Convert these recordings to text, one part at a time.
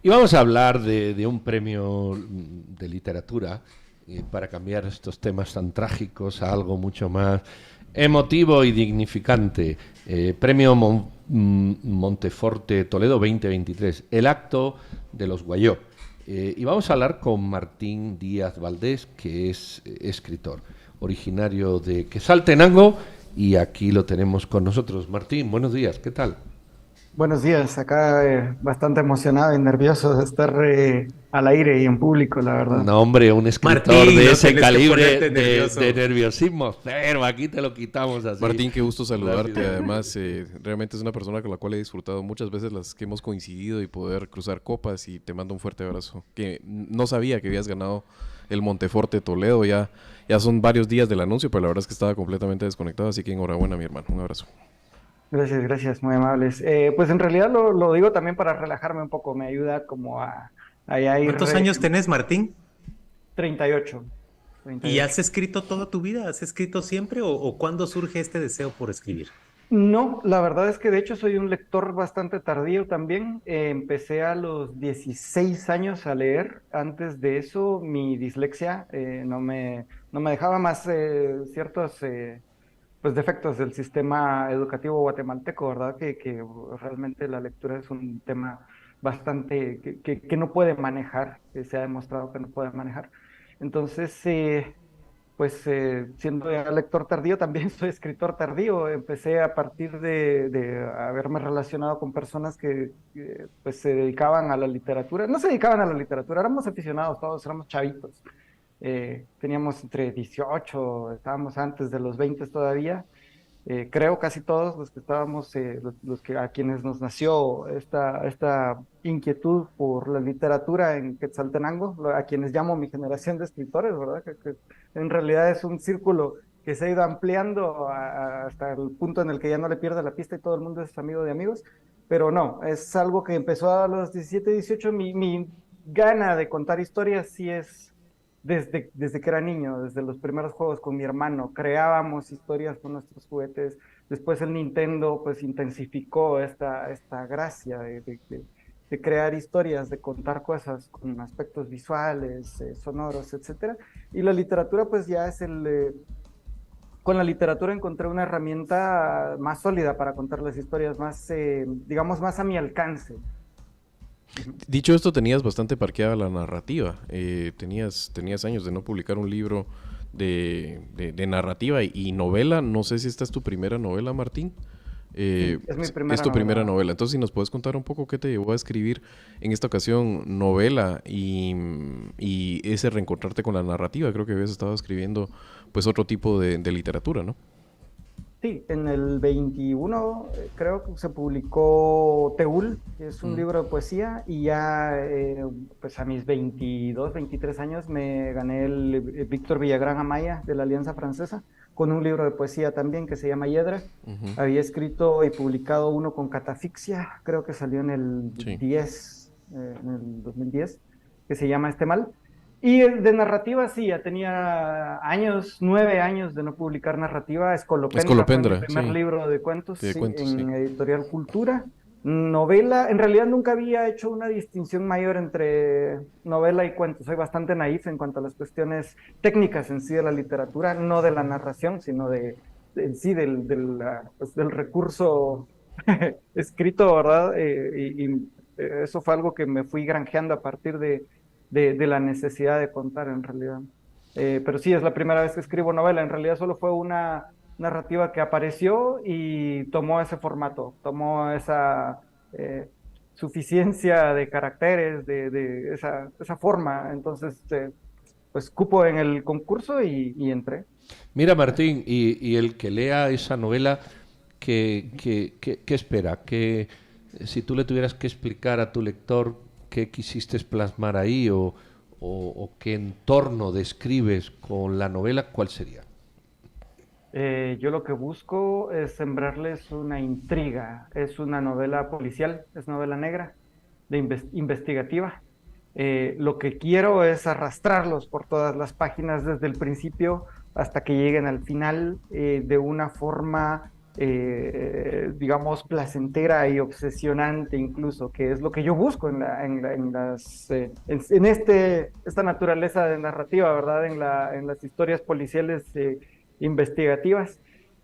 Y vamos a hablar de un premio de literatura para cambiar estos temas tan trágicos a algo mucho más emotivo y dignificante. Premio Monteforte Toledo 2023, el acto de los Guayó. Y vamos a hablar con Martín Díaz Valdés, que es escritor, originario de Quetzaltenango, y aquí lo tenemos con nosotros. Martín, buenos días, ¿qué tal? Buenos días, acá bastante emocionado y nervioso de estar al aire y en público, la verdad. No, hombre, un escritor Martín, de no ese tienes que calibre ponerte de nervioso. nerviosismo cero, aquí te lo quitamos así Martín, qué gusto saludarte. rápido. Además, realmente es una persona con la cual he disfrutado muchas veces las que hemos coincidido y poder cruzar copas y te mando un fuerte abrazo. Que no sabía que habías ganado el Monteforte Toledo, ya son varios días del anuncio, pero la verdad es que estaba completamente desconectado, así que enhorabuena, mi hermano. Un abrazo. Gracias, gracias, muy amables. Pues en realidad lo digo también para relajarme un poco, me ayuda como a ir ¿Cuántos años tenés, Martín? 38, ¿Y 38. has escrito toda tu vida? ¿Has escrito siempre o cuándo surge este deseo por escribir? No, la verdad es que de hecho soy un lector bastante tardío también. Empecé a los 16 años a leer. Antes de eso, mi dislexia no me dejaba más ciertos pues defectos del sistema educativo guatemalteco, ¿verdad? Que realmente la lectura es un tema bastante que no puede manejar, que se ha demostrado que no puede manejar. Entonces, pues siendo ya lector tardío, también soy escritor tardío. Empecé a partir de haberme relacionado con personas que, pues se dedicaban a la literatura. No se dedicaban a la literatura, éramos aficionados, todos éramos chavitos. Teníamos entre 18, estábamos antes de los 20 todavía. Creo casi todos los que estábamos, los que a quienes nos nació esta inquietud por la literatura en Quetzaltenango, a quienes llamo mi generación de escritores, ¿verdad? Que en realidad es un círculo que se ha ido ampliando hasta el punto en el que ya no le pierde la pista y todo el mundo es amigo de amigos, pero no, es algo que empezó a los 17, 18. Mi gana de contar historias sí es desde que era niño, desde los primeros juegos con mi hermano, creábamos historias con nuestros juguetes. Después el Nintendo pues intensificó esta gracia de crear historias, de contar cosas con aspectos visuales, sonoros, etcétera. Y la literatura pues ya es con la literatura encontré una herramienta más sólida para contar las historias, más, digamos, más a mi alcance. Ujú. Dicho esto, tenías bastante parqueada la narrativa. Tenías años de no publicar un libro de narrativa y novela. No sé si esta es tu primera novela, Martín. Sí, es mi Es primera tu primera novela. novela. Entonces, si nos puedes contar un poco qué te llevó a escribir en esta ocasión novela y ese reencontrarte con la narrativa. Creo que habías estado escribiendo pues otro tipo de literatura, ¿no? Sí, en el 21 creo que se publicó Teúl, que es un Mm. libro de poesía, y ya pues a mis 22, 23 años me gané el Víctor Villagrán Amaya de la Alianza Francesa con un libro de poesía también que se llama Hiedra. Ujú. Había escrito y publicado uno con Catafixia, creo que salió en el Sí. 10, en el 2010, que se llama Este Mal. Y de narrativa, sí, ya tenía años, 9 años de no publicar narrativa. Escolopendra fue mi Escolopendra, primer sí. libro de cuentos, De sí, cuentos, sí. en Editorial Cultura. Novela, en realidad nunca había hecho una distinción mayor entre novela y cuento. Soy bastante naif en cuanto a las cuestiones técnicas en sí de la literatura, no de la narración, sino en sí pues, del recurso escrito, ¿verdad? Eso fue algo que me fui granjeando a partir de la necesidad de contar en realidad. Pero sí, es la primera vez que escribo novela. En realidad solo fue una narrativa que apareció y tomó ese formato, tomó esa suficiencia de caracteres, de esa forma. Entonces, pues cupo en el concurso y entré. Mira, Martín, y el que lea esa novela, ¿qué espera? Si tú le tuvieras que explicar a tu lector qué quisiste plasmar ahí o qué entorno describes con la novela, ¿cuál sería? Yo lo que busco es sembrarles una intriga. Es una novela policial, es novela negra, investigativa. Lo que quiero es arrastrarlos por todas las páginas desde el principio hasta que lleguen al final de una forma digamos, placentera y obsesionante incluso, que es lo que yo busco en esta naturaleza de narrativa, ¿verdad? En las historias policiales investigativas.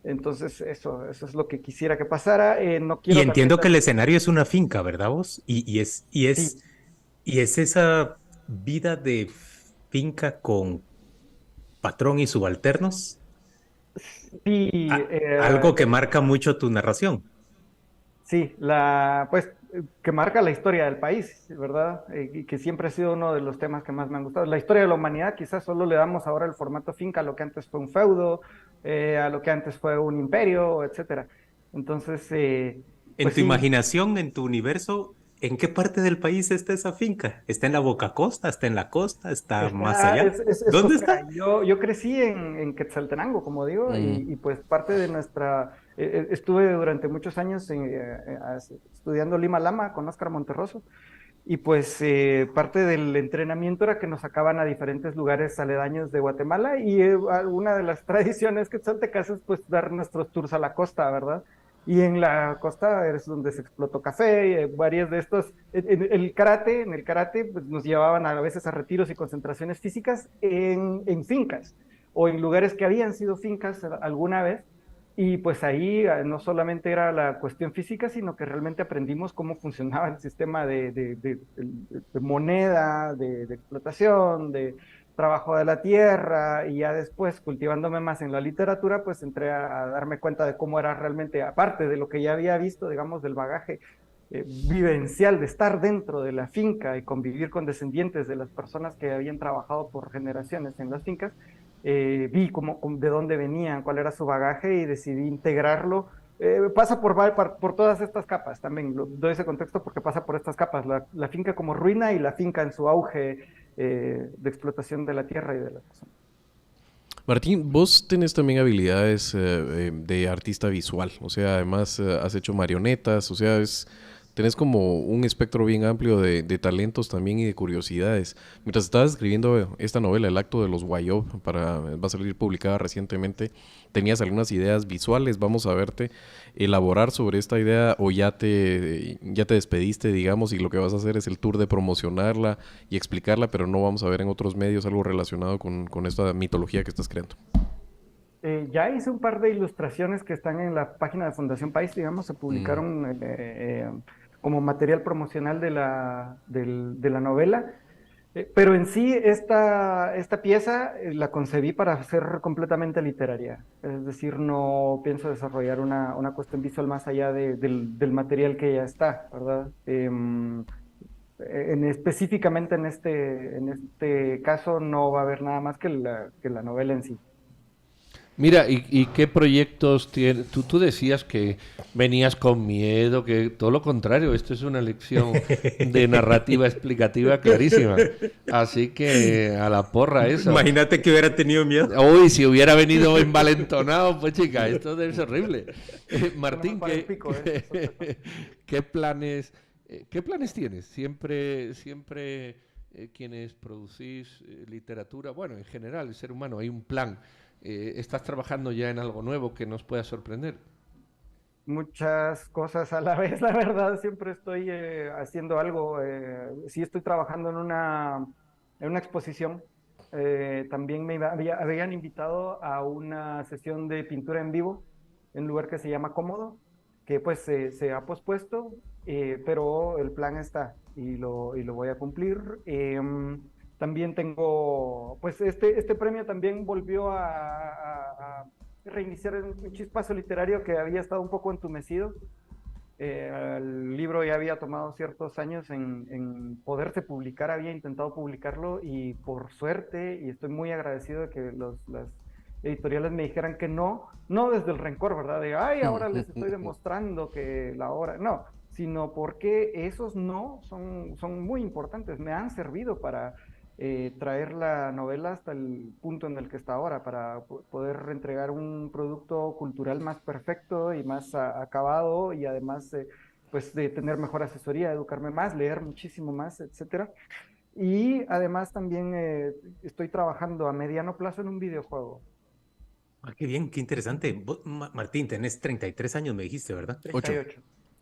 Entonces, eso es lo que quisiera que pasara. No Y quiero también entiendo que el dar... escenario es una finca, ¿verdad vos? Sí, Y es esa vida de finca con patrón y subalternos, sí, algo que marca mucho tu narración. sí, pues, que marca la historia del país, ¿verdad? Y que siempre ha sido uno de los temas que más me han gustado. La historia de la humanidad, quizás solo le damos ahora el formato finca a lo que antes fue un feudo, a lo que antes fue un imperio, etcétera. Entonces, En pues tu sí. imaginación, en tu universo, ¿en qué parte del país está esa finca? ¿Está en la Boca Costa? ¿Está en la costa? ¿Está más allá? ¿Dónde Mira, está? yo crecí en Quetzaltenango, como digo, Mm. y pues parte de estuve durante muchos años estudiando Lima Lama con Óscar Monterroso, y pues parte del entrenamiento era que nos sacaban a diferentes lugares aledaños de Guatemala, y una de las tradiciones quetzaltecas es pues dar nuestros tours a la costa, ¿verdad? Y en la costa es donde se explotó café, y varias de estos, en el karate pues, nos llevaban a veces a retiros y concentraciones físicas en fincas o en lugares que habían sido fincas alguna vez. Y pues ahí no solamente era la cuestión física, sino que realmente aprendimos cómo funcionaba el sistema de moneda, de explotación, de trabajo de la tierra, y ya después, cultivándome más en la literatura, pues entré a darme cuenta de cómo era realmente, aparte de lo que ya había visto, digamos, del bagaje vivencial de estar dentro de la finca y convivir con descendientes de las personas que habían trabajado por generaciones en las fincas. Vi de dónde venían, cuál era su bagaje, y decidí integrarlo. Pasa por todas estas capas, también doy ese contexto porque pasa por estas capas, la finca como ruina y la finca en su auge de explotación de la tierra y de las personas. Martín, vos tenés también habilidades de artista visual, o sea, además has hecho marionetas, o sea, tenés como un espectro bien amplio de talentos también y de curiosidades. Mientras estabas escribiendo esta novela, El acto de los Guayob, va a salir publicada recientemente, tenías algunas ideas visuales, vamos a verte elaborar sobre esta idea o ya te despediste, digamos, y lo que vas a hacer es el tour de promocionarla y explicarla, pero no vamos a ver en otros medios algo relacionado con esta mitología que estás creando. Ya hice un par de ilustraciones que están en la página de Fundación País, digamos, se Mm. publicaron como material promocional de la novela. Pero en sí, esta pieza la concebí para ser completamente literaria. Es decir, no pienso desarrollar una cuestión visual más allá del material que ya está, ¿verdad? Específicamente en este caso no va a haber nada más que la novela en sí. Mira, ¿y qué proyectos tienes? Tú decías que venías con miedo, que todo lo contrario, esto es una lección de narrativa explicativa clarísima. Así que a la porra eso. Imagínate que hubiera tenido miedo. Uy, si hubiera venido envalentonado, pues chica, esto debe ser horrible. Ponemos Martín, para el pico, eso es otra cosa. qué planes tienes? Siempre quienes producís literatura, bueno, en general, el ser humano, hay un plan. ¿Estás trabajando ya en algo nuevo que nos pueda sorprender? Muchas cosas a la vez, la verdad, siempre estoy haciendo algo. Sí estoy trabajando en una exposición. También habían invitado a una sesión de pintura en vivo en un lugar que se llama Cómodo, que pues se ha pospuesto, pero el plan está y lo voy a cumplir. También tengo, pues este premio también volvió a reiniciar un chispazo literario que había estado un poco entumecido. El libro ya había tomado ciertos años en poderse publicar, había intentado publicarlo, y por suerte, y estoy muy agradecido de que las editoriales me dijeran que no, no desde el rencor, ¿verdad? De, ay, ahora les estoy demostrando que la obra, no, sino porque esos no son muy importantes, me han servido para traer la novela hasta el punto en el que está ahora, para poder entregar un producto cultural más perfecto y más acabado, y además pues de tener mejor asesoría, educarme más, leer muchísimo más, etcétera. Y además también estoy trabajando a mediano plazo en un videojuego. Ah, qué bien, qué interesante. Martín, tenés 33 años, me dijiste, ¿verdad? 38.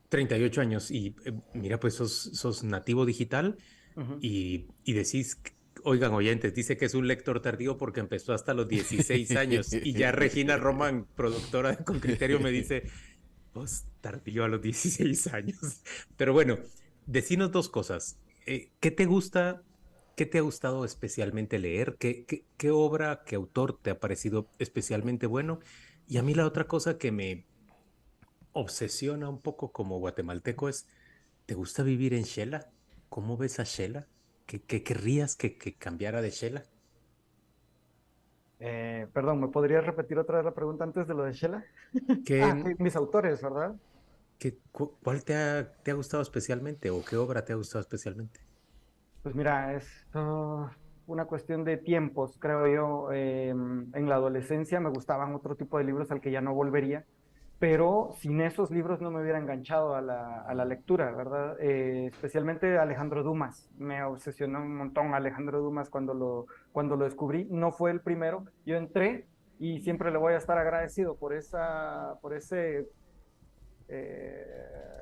38 años y mira, pues sos nativo digital Ujú. y decís, oigan oyentes, dice que es un lector tardío porque empezó hasta los 16 años y ya Regina Roman, productora de Con Criterio, me dice, vos tardío a los 16 años. Pero bueno, decinos dos cosas. ¿Qué te gusta? ¿Qué te ha gustado especialmente leer? ¿Qué obra, qué autor te ha parecido especialmente bueno? Y a mí la otra cosa que me obsesiona un poco como guatemalteco es, ¿te gusta vivir en Shela? ¿Cómo ves a Shela? ¿Qué querrías que cambiara de Shela? Perdón, ¿me podrías repetir otra vez la pregunta antes de lo de Shela? Ah, ¿Qué, mis autores, ¿verdad? cuál te ha gustado especialmente o qué obra te ha gustado especialmente? Pues mira, es una cuestión de tiempos, creo yo. En la adolescencia me gustaban otro tipo de libros al que ya no volvería, pero sin esos libros no me hubiera enganchado a la lectura, ¿verdad? Especialmente Alejandro Dumas. Me obsesionó un montón Alejandro Dumas cuando lo descubrí. No fue el primero. Yo entré y siempre le voy a estar agradecido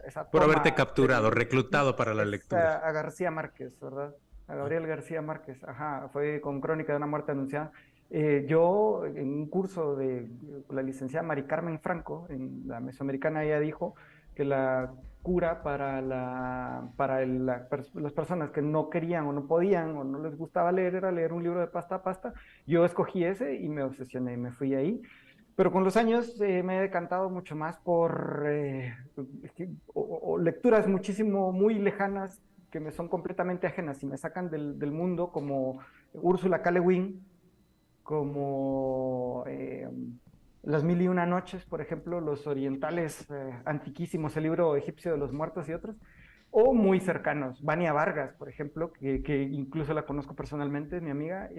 esa Por haberte toma capturado, sí, reclutado para la es lectura. a García Márquez, ¿verdad? A Ah, Gabriel García Márquez, ajá, fue con Crónica de una muerte anunciada. Yo, en un curso de la licenciada Mari Carmen Franco, en la Mesoamericana, ella dijo que la cura las personas que no querían o no podían o no les gustaba leer era leer un libro de pasta a pasta. Yo escogí ese y me obsesioné, me fui ahí. Pero con los años me he decantado mucho más por o lecturas muchísimo, muy lejanas, que me son completamente ajenas y me sacan del mundo, como Úrsula K. Le Guin, como Las Mil y Una Noches, por ejemplo, Los Orientales Antiquísimos, el libro egipcio de los muertos y otros, o muy cercanos, Vania Vargas, por ejemplo, que incluso la conozco personalmente, mi amiga.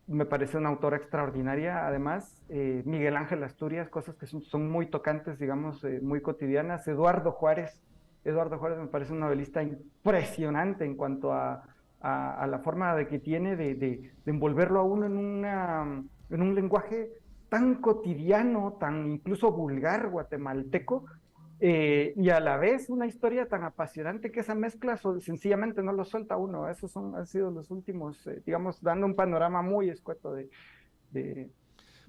Me parece una autora extraordinaria. Además, Miguel Ángel Asturias, cosas que son muy tocantes, digamos, muy cotidianas. Eduardo Juárez me parece un novelista impresionante en cuanto a la forma de que tiene de envolverlo a uno en un lenguaje tan cotidiano, tan incluso vulgar guatemalteco, y a la vez una historia tan apasionante que esa mezcla sencillamente no lo suelta uno. Han sido los últimos, digamos, dando un panorama muy escueto de, de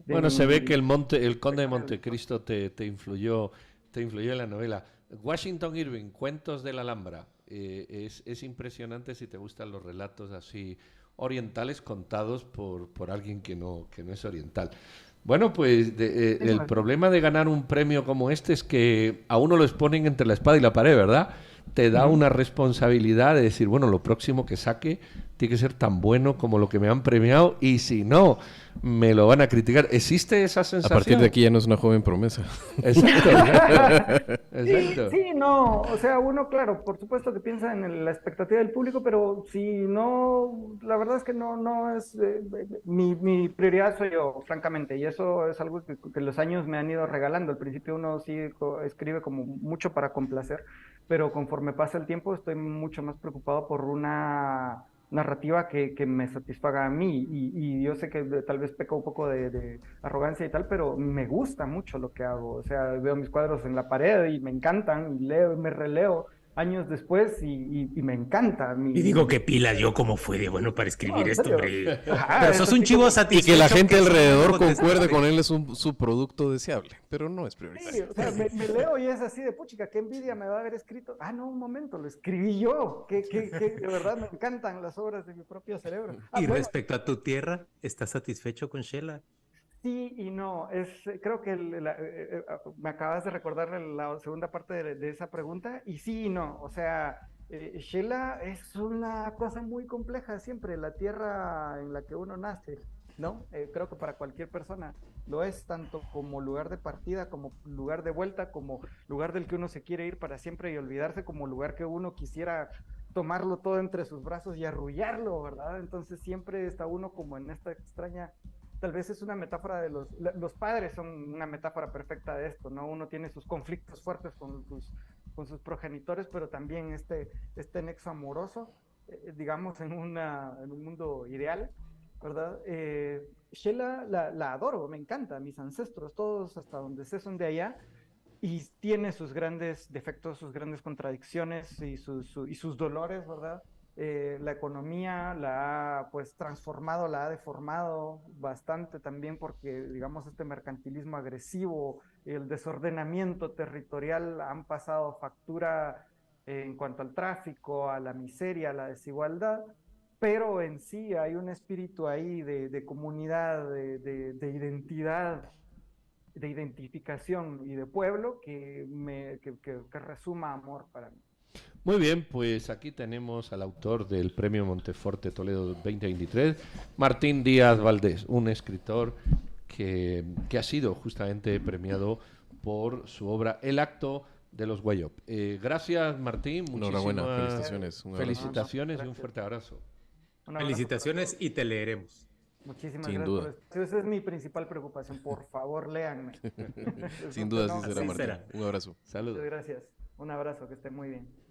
Bueno, se ve que mi el Conde de cercanía al lector. Montecristo te influyó en la novela. Washington Irving, Cuentos de la Alhambra. Es impresionante si te gustan los relatos así orientales contados por alguien que no es oriental. Bueno, pues Sí, el problema de ganar un premio como este es que a uno lo exponen entre la espada y la pared, ¿verdad? Te da ujú. una responsabilidad de decir, bueno, lo próximo que saque tiene que ser tan bueno como lo que me han premiado y si no, me lo van a criticar. ¿Existe esa A partir de sensación? aquí ya no es una joven promesa. Exacto, exacto, Sí, exacto. sí, no, o sea, uno, claro, por supuesto que piensa en la expectativa del público, pero si no, la verdad es que no es, mi prioridad soy yo, francamente, y eso es algo que los años me han ido regalando. Al principio uno sí escribe como mucho para complacer, pero conforme pasa el tiempo estoy mucho más preocupado por una narrativa que me satisfaga a mí, y yo sé que tal vez peca un poco de arrogancia y tal, pero me gusta mucho lo que hago. O sea, veo mis cuadros en la pared y me encantan, y leo y me releo años después y me encanta. y digo, qué pila yo como fue de bueno para No, escribir en esto, serio. hombre. Pero Ajá, es sos un así chivo como... Y que la satisfecho gente que eso no alrededor lo concuerde con contestable. él es un subproducto deseable, pero no es Sí, prioritario. o sea, me leo y es así de puchica, qué envidia me va a haber escrito. Ah, no, un momento, lo escribí yo. De verdad me encantan las obras de mi propio cerebro. Ah, Y bueno, respecto a tu tierra, ¿estás satisfecho con Shela? sí y no. Creo que me acabas de recordar la segunda parte de esa pregunta, y sí y no. O sea, Sheila es una cosa muy compleja siempre, la tierra en la que uno nace, ¿no? Creo que para cualquier persona lo es, tanto como lugar de partida, como lugar de vuelta, como lugar del que uno se quiere ir para siempre y olvidarse, como lugar que uno quisiera tomarlo todo entre sus brazos y arrullarlo, ¿verdad? Entonces siempre está uno como en esta extraña, tal vez es una metáfora de los padres son una metáfora perfecta de esto, ¿no? Uno tiene sus conflictos fuertes con sus progenitores, pero también este nexo amoroso, digamos, en un mundo ideal. ¿verdad? Shela la adoro, me encanta, mis ancestros, todos hasta donde sé son de allá, y tiene sus grandes defectos, sus grandes contradicciones y sus dolores, ¿verdad? La economía la ha pues transformado, la ha deformado bastante también porque, digamos, este mercantilismo agresivo, el desordenamiento territorial han pasado factura en cuanto al tráfico, a la miseria, a la desigualdad, pero en sí hay un espíritu ahí de comunidad, de identidad, de identificación y de pueblo que resuma amor para mí. Muy bien, pues aquí tenemos al autor del Premio Monteforte Toledo 2023, Martín Díaz Valdés, un escritor que ha sido justamente premiado por su obra El acto de los Guayop. Gracias, Martín. Enhorabuena, Muchísimas felicitaciones. Un abrazo. felicitaciones y un Gracias. fuerte abrazo. Un abrazo Felicitaciones para y te leeremos. todos. Muchísimas Sin gracias duda. por esto. Esa es mi principal preocupación. Por favor, léanme. Sin duda, así será, Así Martín. será. Un abrazo. Saludos. Muchas gracias. Un abrazo, que esté muy bien.